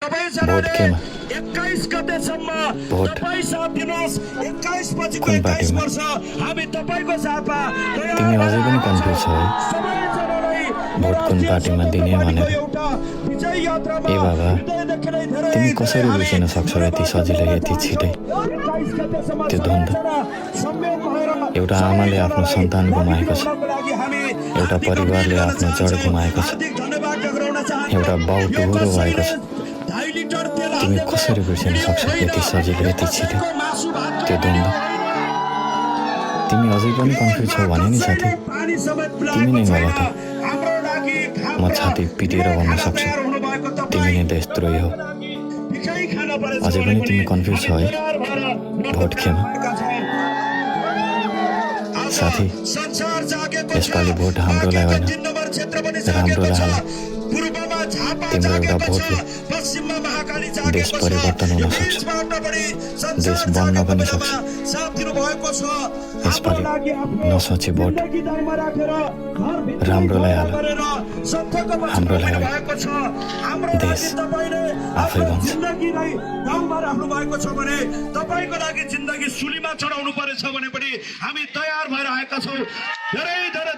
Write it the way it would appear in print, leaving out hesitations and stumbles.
Vote केमा 21 गतेसम्म vote तपाई साथ दिनुहोस्। 21 पछिको कुन 21 पार्टीमा? वर्ष हामी तपाईको साथमा तिमी अझै पनि कन्फ्युज छौ है? भोट कुन पार्टीमा दिने भनेर? ए बाबा, तिमी कसरी बिर्सिन सक्छौ यति सजिलै यति छिटै? त्यो द्वन्द एउटा आमाले आफ्नो सन्तान गुमाएको छ, एउटा परिवारले आफ्नो जड गुमाएको छ, एउटा बाउ टुहुरो भएको छ। तिमी कसरी बिर्सिन सक्छौ यति सजिलै यति छिटै त्यो द्वन्द? तिमी अझै पनि कन्फ्युज छौ भने नि साथी, तिमी नै गलत हौ। म छाती पिटेर भन्न सक्छु तिमी नै देशद्रोही हौ। अझै पनि तिमी कन्फ्युज छौ है? भोट केमा? साथी, यसपालि भोट हाम्रोलाई होइन, राम्रोलाई हाल। तिम्रो एउटा भोटले देश परिवर्तन हुन सक्छ, देश बन्न पनि सक्छ। यसपालि नसोची भोट, राम्रोलाई हाल, हाम्रोलाई होइन, देश आफै बन्छ। गाउँमा राख्नु भएको छ भने तपाईको लागि जिन्दगी सुलीमा चढाउनु परेछ भने पनि हामी तयार भएर आएका छौँ। धेरै धेरै